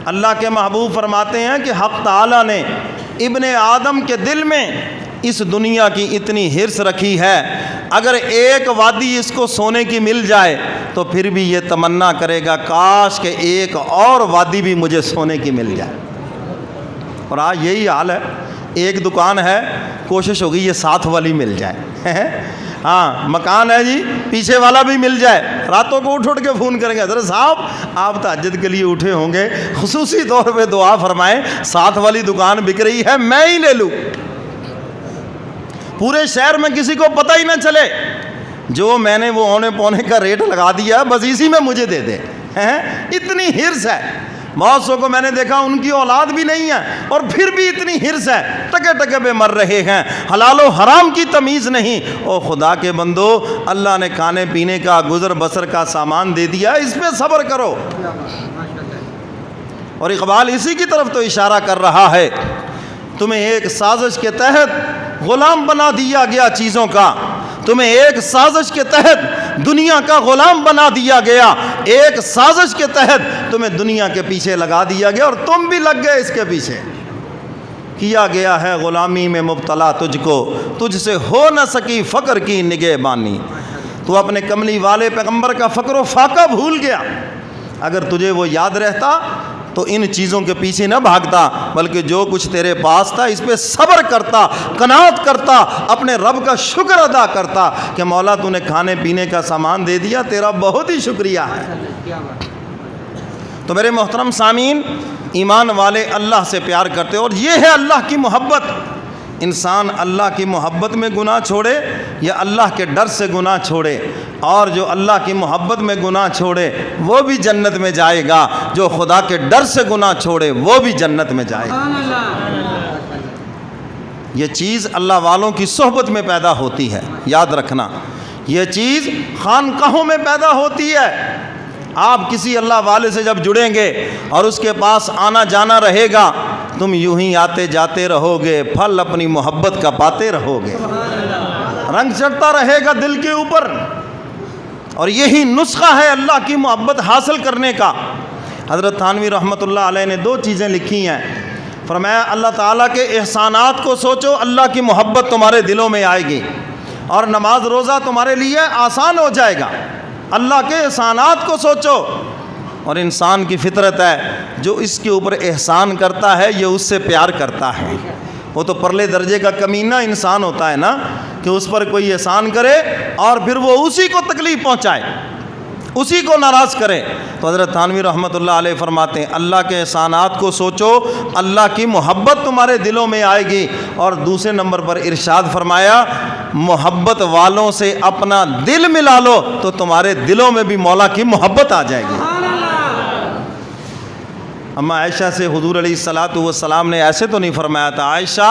اللہ کے محبوب فرماتے ہیں کہ حق تعالیٰ نے ابن آدم کے دل میں اس دنیا کی اتنی حرص رکھی ہے، اگر ایک وادی اس کو سونے کی مل جائے تو پھر بھی یہ تمنا کرے گا کاش کہ ایک اور وادی بھی مجھے سونے کی مل جائے۔ اور آج یہی حال ہے، ایک دکان ہے، کوشش ہوگی یہ ساتھ والی مل جائے، ہاں مکان ہے جی پیچھے والا بھی مل جائے۔ راتوں کو اٹھ کے فون کریں گے حضرت صاحب آپ تہجد کے لیے اٹھے ہوں گے، خصوصی طور پہ دعا فرمائیں ساتھ والی دکان بک رہی ہے میں ہی لے لوں، پورے شہر میں کسی کو پتہ ہی نہ چلے، جو میں نے وہ اونے پونے کا ریٹ لگا دیا بس اسی میں مجھے دے دے۔ اتنی حرص ہے، بہت سو کو میں نے دیکھا ان کی اولاد بھی نہیں ہے اور پھر بھی اتنی حرص ہے، ٹکے ٹکے پہ مر رہے ہیں، حلال و حرام کی تمیز نہیں۔ او خدا کے بندو، اللہ نے کھانے پینے کا گزر بسر کا سامان دے دیا، اس پہ صبر کرو۔ اور اقبال اسی کی طرف تو اشارہ کر رہا ہے، تمہیں ایک سازش کے تحت غلام بنا دیا گیا چیزوں کا، تمہیں ایک سازش کے تحت دنیا کا غلام بنا دیا گیا، ایک سازش کے تحت تمہیں دنیا کے پیچھے لگا دیا گیا اور تم بھی لگ گئے اس کے پیچھے۔ کیا گیا ہے غلامی میں مبتلا تجھ کو، تجھ سے ہو نہ سکی فقر کی نگہبانی۔ تو اپنے کملی والے پیغمبر کا فقر و فاقہ بھول گیا، اگر تجھے وہ یاد رہتا تو ان چیزوں کے پیچھے نہ بھاگتا، بلکہ جو کچھ تیرے پاس تھا اس پہ صبر کرتا، قناعت کرتا، اپنے رب کا شکر ادا کرتا کہ مولا تو نے کھانے پینے کا سامان دے دیا، تیرا بہت ہی شکریہ ہے۔ تو میرے محترم سامعین، ایمان والے اللہ سے پیار کرتے، اور یہ ہے اللہ کی محبت۔ انسان اللہ کی محبت میں گناہ چھوڑے یا اللہ کے ڈر سے گناہ چھوڑے، اور جو اللہ کی محبت میں گناہ چھوڑے وہ بھی جنت میں جائے گا، جو خدا کے ڈر سے گناہ چھوڑے وہ بھی جنت میں جائے گا۔ یہ چیز اللہ والوں کی صحبت میں پیدا ہوتی ہے، یاد رکھنا، یہ چیز خانقاہوں میں پیدا ہوتی ہے۔ آپ کسی اللہ والے سے جب جڑیں گے اور اس کے پاس آنا جانا رہے گا، تم یوں ہی آتے جاتے رہو گے، پھل اپنی محبت کا پاتے رہو گے، رنگ چڑھتا رہے گا دل کے اوپر۔ اور یہی نسخہ ہے اللہ کی محبت حاصل کرنے کا۔ حضرت تھانوی رحمۃ اللہ علیہ نے 2 چیزیں لکھی ہیں، فرمایا اللہ تعالیٰ کے احسانات کو سوچو، اللہ کی محبت تمہارے دلوں میں آئے گی، اور نماز روزہ تمہارے لیے آسان ہو جائے گا۔ اللہ کے احسانات کو سوچو، اور انسان کی فطرت ہے جو اس کے اوپر احسان کرتا ہے یہ اس سے پیار کرتا ہے۔ وہ تو پرلے درجے کا کمینہ انسان ہوتا ہے نا، کہ اس پر کوئی احسان کرے اور پھر وہ اسی کو تکلیف پہنچائے، اسی کو ناراض کرے۔ تو حضرت تھانوی رحمۃ اللہ علیہ فرماتے ہیں اللہ کے احسانات کو سوچو، اللہ کی محبت تمہارے دلوں میں آئے گی۔ اور دوسرے نمبر پر ارشاد فرمایا محبت والوں سے اپنا دل ملا لو تو تمہارے دلوں میں بھی مولا کی محبت آ جائے گی۔ اما عائشہ سے حضور علیہ السلام نے ایسے تو نہیں فرمایا تھا عائشہ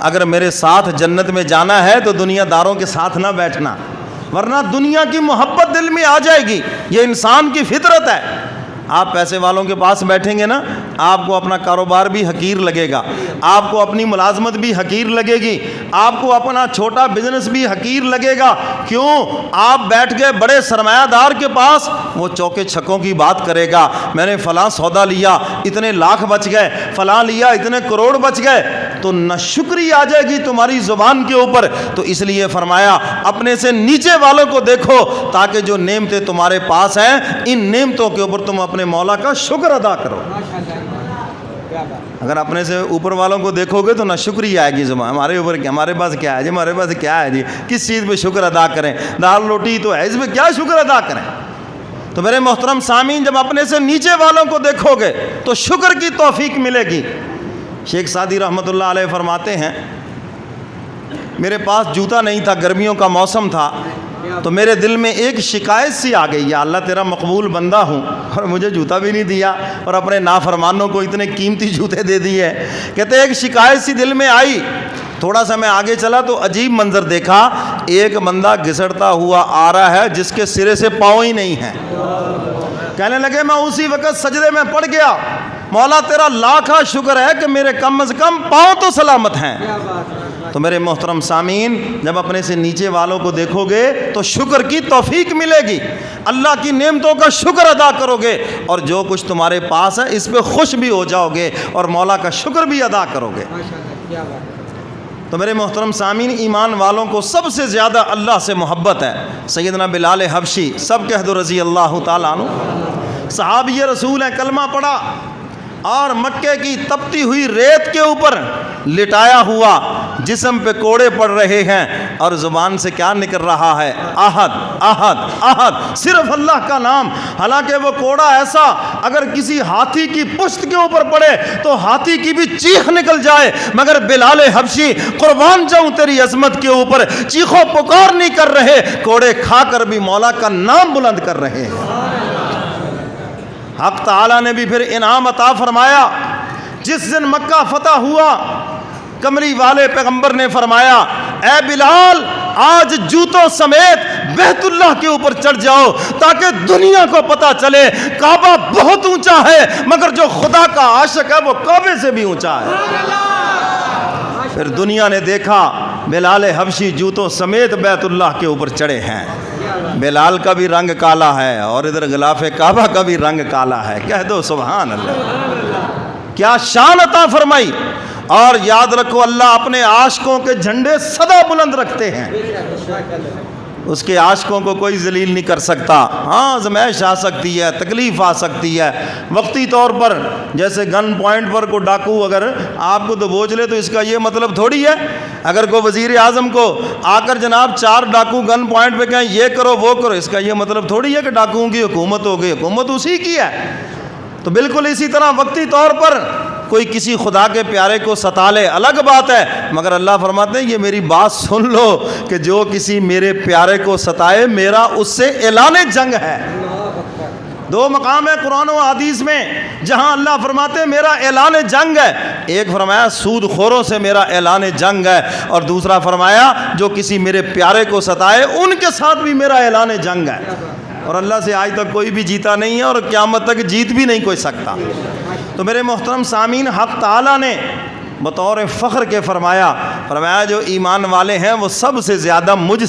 اگر میرے ساتھ جنت میں جانا ہے تو دنیا داروں کے ساتھ نہ بیٹھنا، ورنہ دنیا کی محبت دل میں آ جائے گی، یہ انسان کی فطرت ہے۔ آپ پیسے والوں کے پاس بیٹھیں گے نا، آپ کو اپنا کاروبار بھی حقیر لگے گا، آپ کو اپنی ملازمت بھی حقیر لگے گی، آپ کو اپنا چھوٹا بزنس بھی حقیر لگے گا۔ کیوں؟ آپ بیٹھ گئے بڑے سرمایہ دار کے پاس، وہ چوکے چھکوں کی بات کرے گا، میں نے فلاں سودا لیا اتنے لاکھ بچ گئے، فلاں لیا اتنے کروڑ بچ گئے، تو ناشکری آ جائے گی تمہاری زبان کے اوپر۔ تو اس لیے فرمایا اپنے سے نیچے والوں کو دیکھو تاکہ جو نعمتیں تمہارے پاس ہیں ان نعمتوں کے اوپر تم اپنے مولا کا شکر ادا کرو۔ اگر اپنے سے اوپر والوں کو دیکھو گے تو نہ شکریہ آئے گی زبان، ہمارے اوپر کیا، ہمارے پاس کیا ہے جی، ہمارے پاس کیا ہے جی، کس چیز پہ شکر ادا کریں، دال روٹی تو ہے، اس پہ کیا شکر ادا کریں۔ تو میرے محترم سامعین، جب اپنے سے نیچے والوں کو دیکھو گے تو شکر کی توفیق ملے گی۔ شیخ سعدی رحمۃ اللہ علیہ فرماتے ہیں میرے پاس جوتا نہیں تھا، گرمیوں کا موسم تھا، تو میرے دل میں ایک شکایت سی آ گئی، یا اللہ تیرا مقبول بندہ ہوں اور مجھے جوتا بھی نہیں دیا اور اپنے نافرمانوں کو اتنے قیمتی جوتے دے دیے۔ کہتے ایک شکایت سی دل میں آئی، تھوڑا سا میں آگے چلا تو عجیب منظر دیکھا، ایک بندہ گھسڑتا ہوا آ رہا ہے جس کے سرے سے پاؤں ہی نہیں ہیں۔ کہنے لگے میں اسی وقت سجدے میں پڑ گیا، مولا تیرا لاکھاں شکر ہے کہ میرے کم از کم پاؤں تو سلامت ہیں۔ تو میرے محترم سامعین، جب اپنے سے نیچے والوں کو دیکھو گے تو شکر کی توفیق ملے گی، اللہ کی نعمتوں کا شکر ادا کرو گے، اور جو کچھ تمہارے پاس ہے اس پہ خوش بھی ہو جاؤ گے اور مولا کا شکر بھی ادا کرو گے۔ تو میرے محترم سامعین، ایمان والوں کو سب سے زیادہ اللہ سے محبت ہے۔ سیدنا بلال حبشی، سب کہہ دو رضی اللہ تعالیٰ عنہ، صحابی رسول ہیں، کلمہ پڑھا اور مکے کی تپتی ہوئی ریت کے اوپر لٹایا ہوا، جسم پہ کوڑے پڑ رہے ہیں، اور زبان سے کیا نکل رہا ہے؟ احد احد احد، صرف اللہ کا نام۔ حالانکہ وہ کوڑا ایسا اگر کسی ہاتھی کی پشت کے اوپر پڑے تو ہاتھی کی بھی چیخ نکل جائے، مگر بلال حبشی قربان جاؤں تیری عظمت کے اوپر چیخو پکار نہیں کر رہے، کوڑے کھا کر بھی مولا کا نام بلند کر رہے ہیں۔ حق تعالیٰ نے بھی پھر انعام عطا فرمایا۔ جس دن مکہ فتح ہوا، کمری والے پیغمبر نے فرمایا، اے بلال، آج جوتوں سمیت بیت اللہ کے اوپر چڑھ جاؤ تاکہ دنیا کو پتہ چلے کعبہ بہت اونچا ہے، مگر جو خدا کا عاشق ہے وہ کعبے سے بھی اونچا ہے۔ پھر دنیا نے دیکھا بلال حبشی جوتوں سمیت بیت اللہ کے اوپر چڑھے ہیں۔ بلال کا بھی رنگ کالا ہے اور ادھر غلاف کعبہ کا بھی رنگ کالا ہے، کہہ دو سبحان اللہ۔ کیا شان عطا فرمائی! اور یاد رکھو، اللہ اپنے عاشقوں کے جھنڈے سدا بلند رکھتے ہیں، اس کے عاشقوں کو کوئی ذلیل نہیں کر سکتا۔ ہاں، آزمائش آ سکتی ہے، تکلیف آ سکتی ہے وقتی طور پر، جیسے گن پوائنٹ پر کوئی ڈاکو اگر آپ کو دبوچ لے تو اس کا یہ مطلب تھوڑی ہے، اگر کوئی وزیر اعظم کو آ کر جناب 4 ڈاکو گن پوائنٹ پہ کہیں یہ کرو وہ کرو، اس کا یہ مطلب تھوڑی ہے کہ ڈاکوؤں کی حکومت ہو گئی، حکومت اسی کی ہے۔ تو بالکل اسی طرح وقتی طور پر کوئی کسی خدا کے پیارے کو ستا لے الگ بات ہے، مگر اللہ فرماتے ہیں یہ میری بات سن لو کہ جو کسی میرے پیارے کو ستائے میرا اس سے اعلان جنگ ہے۔ 2 مقام ہے قرآن و حدیث میں جہاں اللہ فرماتے ہیں میرا اعلان جنگ ہے۔ ایک فرمایا سود خوروں سے میرا اعلان جنگ ہے، اور دوسرا فرمایا جو کسی میرے پیارے کو ستائے ان کے ساتھ بھی میرا اعلان جنگ ہے۔ اور اللہ سے آج تک کوئی بھی جیتا نہیں ہے اور قیامت تک جیت بھی نہیں کوئی سکتا۔ تو میرے محترم سامعین، حق تعالیٰ نے بطور فخر کے فرمایا جو ایمان والے ہیں وہ سب سے زیادہ مجھ